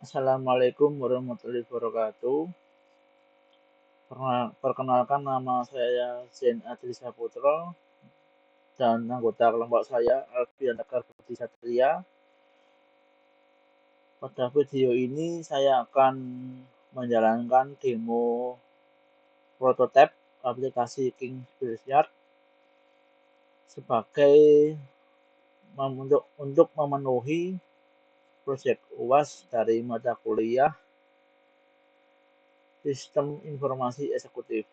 Assalamualaikum warahmatullahi wabarakatuh. Perkenalkan nama saya Zain Adri Saputra dan anggota kelompok saya Alfian Tegar Budi Satria. Pada video ini saya akan menjalankan demo prototipe aplikasi King's sebagai untuk memenuhi proyek UAS dari mata kuliah Sistem Informasi Eksekutif.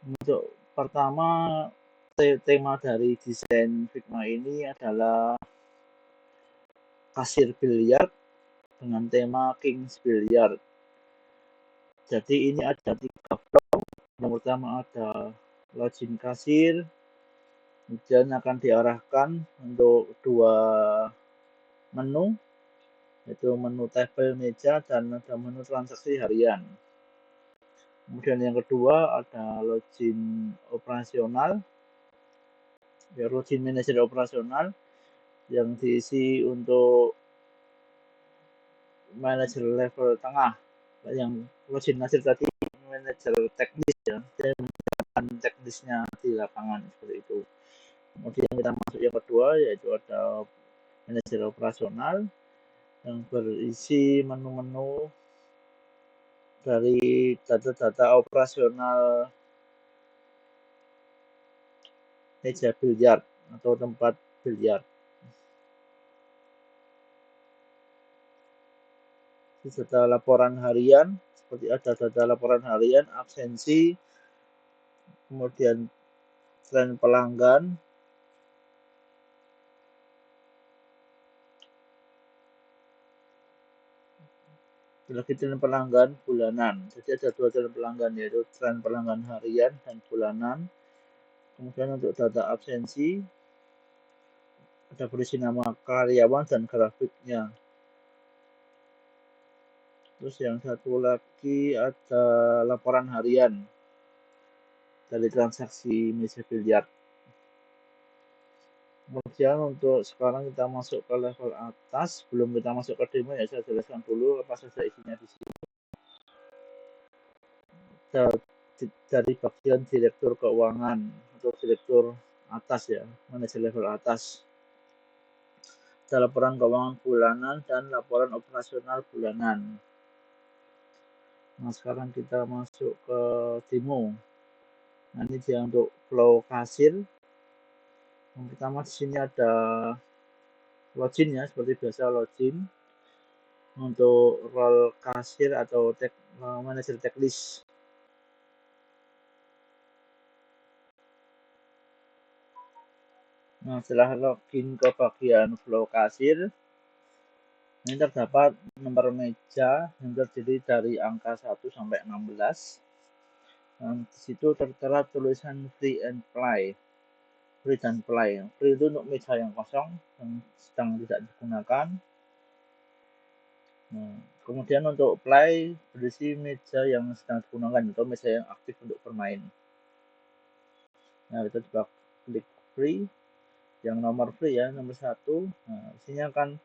Untuk pertama, tema dari desain Figma ini adalah kasir biliar dengan tema King's Billiard. Jadi ini ada 3 blok. Yang pertama ada login kasir, kemudian akan diarahkan untuk 2 menu, yaitu menu tabel meja dan ada menu transaksi harian. Kemudian yang kedua ada login operasional, ya login manajer operasional yang diisi untuk manajer level tengah, yang login manajer tadi manajer teknis ya, dan teknisnya di lapangan seperti itu. Kemudian kita masuk yang kedua, yaitu ada manajer operasional yang berisi menu-menu dari data-data operasional meja biliar atau tempat biliar. Data laporan harian, seperti ada data laporan harian, absensi, kemudian tren pelanggan, lagi tren pelanggan bulanan. Jadi ada 2 tren pelanggan, yaitu tren pelanggan harian dan bulanan. Kemudian untuk data absensi ada berisi nama karyawan dan grafiknya. Terus yang satu lagi ada laporan harian dari transaksi meja biliar. Kemudian untuk sekarang kita masuk ke level atas, sebelum kita masuk ke demo ya saya jelaskan dulu apa saja isinya di sini. Dari bagian direktur keuangan atau direktur atas ya, manajer level atas. Ada laporan keuangan bulanan dan laporan operasional bulanan. Nah, sekarang kita masuk ke demo. Nah, ini dia untuk flow kasir. Yang pertama di sini ada login ya, seperti biasa login. Untuk role kasir atau manajer teknis. Nah, setelah login ke bagian flow kasir, ini terdapat nomor meja yang terdiri dari angka 1 sampai 16. Dan di situ tertera tulisan free and play. Free dan play. Free itu untuk meja yang kosong yang sedang tidak digunakan. Nah, kemudian untuk play berisi meja yang sedang digunakan atau meja yang aktif untuk bermain. Nah, kita coba klik free. Yang nomor free ya, nomor 1. Nah, isinya akan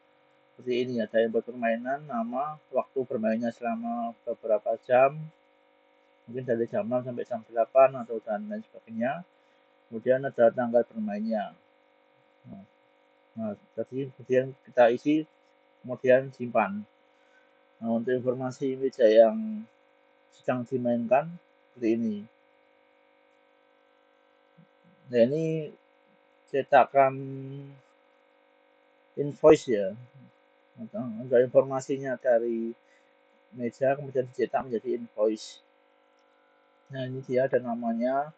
seperti ini, ada yang permainan, nama, waktu bermainnya selama beberapa jam, mungkin dari jam 6 sampai jam 8 atau dan lain sebagainya. Kemudian ada tanggal bermainnya. Nah, tadi kemudian kita isi, kemudian simpan. Nah, untuk informasi meja yang sedang dimainkan seperti ini. Nah, ini cetakan invoice ya. Untuk informasinya dari meja kemudian dicetak menjadi invoice. Nah, ini dia ada namanya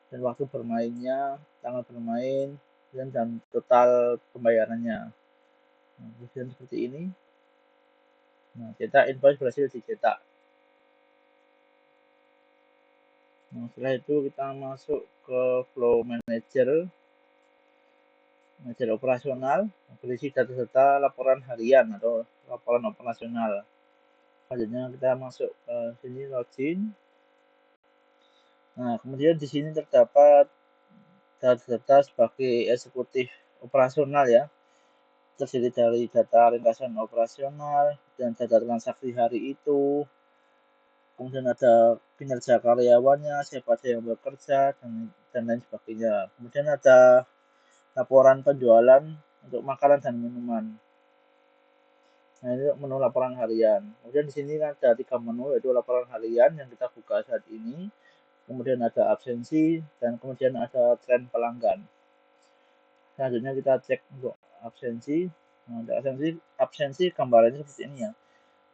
dan waktu bermainnya, tanggal bermain, dan total pembayarannya. Nah, kemudian seperti ini. Nah, cetak invoice berhasil dicetak. Nah, setelah itu kita masuk ke flow manager operasional, berisi data-data laporan harian atau laporan operasional. Selanjutnya kita masuk ke sini login. Nah, kemudian di sini terdapat data sebagai eksekutif operasional ya, terdiri dari data ringkasan operasional dan data transaksi hari itu, kemudian ada kinerja karyawannya, siapa saja yang bekerja, dan lain sebagainya. Kemudian ada laporan penjualan untuk makanan dan minuman. Nah, ini menu laporan harian. Kemudian di sini ada 3 menu, yaitu laporan harian yang kita buka saat ini, kemudian ada absensi, dan kemudian ada tren pelanggan. Selanjutnya kita cek untuk absensi. Nah, untuk absensi gambarannya seperti ini ya.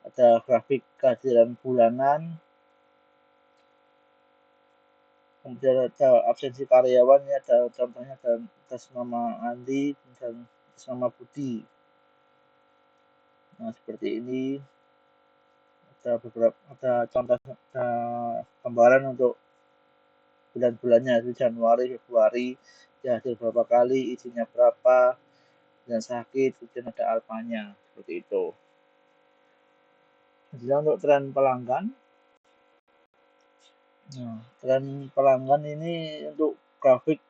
Ada grafik kehadiran bulanan, kemudian ada absensi karyawannya, ada contohnya atas nama Andi dan atas nama Budi. Nah, seperti ini. Ada contoh gambaran untuk bulan-bulannya, itu Januari, Februari, dihadir berapa kali, izinnya berapa, dan sakit, kemudian ada alfanya, seperti itu. Jadi untuk tren pelanggan, nah, tren pelanggan ini untuk grafik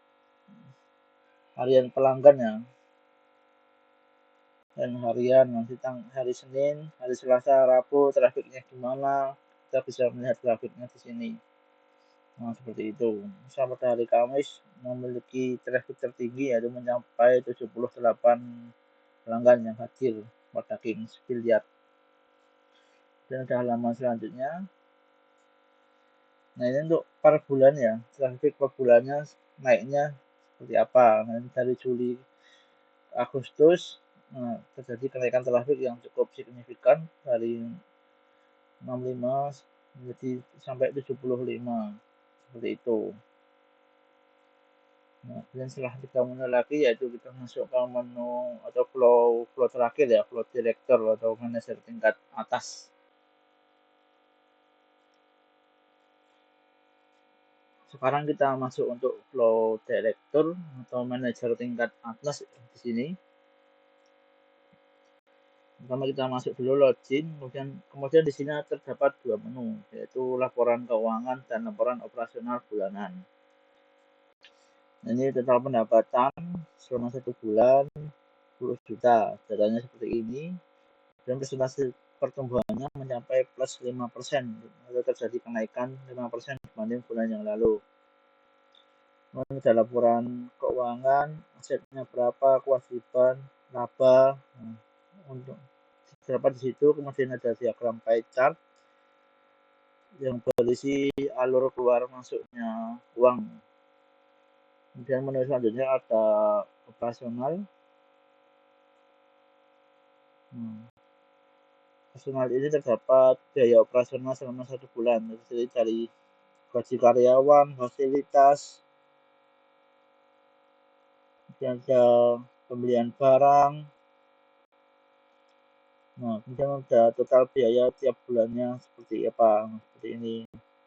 harian pelanggan ya, dan harian nanti hari Senin, hari Selasa, Rabu, trafiknya gimana, kita bisa melihat grafiknya di sini. Nah, seperti itu. Misal pada hari Kamis memiliki traffic tertinggi yaitu mencapai 78 pelanggan yang hadir pada Kings Billiard. Dan ada halaman selanjutnya. Nah, ini untuk per bulan ya, traffic per bulannya naiknya seperti apa. Nah, dari Juli Agustus terjadi kenaikan traffic yang cukup signifikan dari 65 menjadi sampai 75, seperti itu. Nah, dan setelah 3 menu lagi yaitu kita masuk ke menu atau flow terakhir ya, flow director atau manajer tingkat atas. Sekarang kita masuk untuk flow director atau manajer tingkat atas di sini. Pertama kita masuk dulu login, kemudian di sini terdapat 2 menu, yaitu laporan keuangan dan laporan operasional bulanan. Ini total pendapatan selama 1 bulan 10 juta, datanya seperti ini, dan presentasi pertumbuhannya mencapai plus 5%, atau terjadi kenaikan 5% dibanding bulan yang lalu. Kemudian ada laporan keuangan, asetnya berapa, kewajiban, laba, untuk terdapat di situ. Kemudian ada diagram pie chart yang berisi alur keluar masuknya uang. Kemudian menu selanjutnya ada operasional. Operasional ini terdapat biaya operasional selama 1 bulan, terdiri dari gaji karyawan, fasilitas, kemudian ada pembelian barang. Nah, kemudian ada total biaya tiap bulannya seperti apa, seperti ini.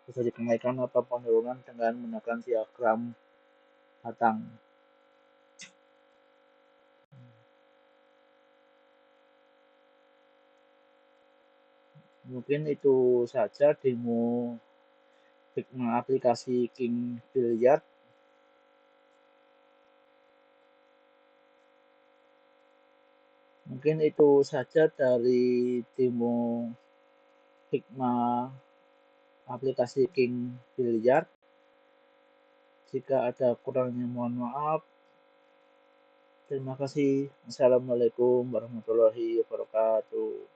Bisa kenaikan atau penurunan dengan menggunakan diagram batang. Mungkin itu saja demo Figma aplikasi King Billiard. Mungkin itu saja dari demo Figma aplikasi King Billiard. Jika ada kurangnya mohon maaf. Terima kasih. Assalamualaikum warahmatullahi wabarakatuh.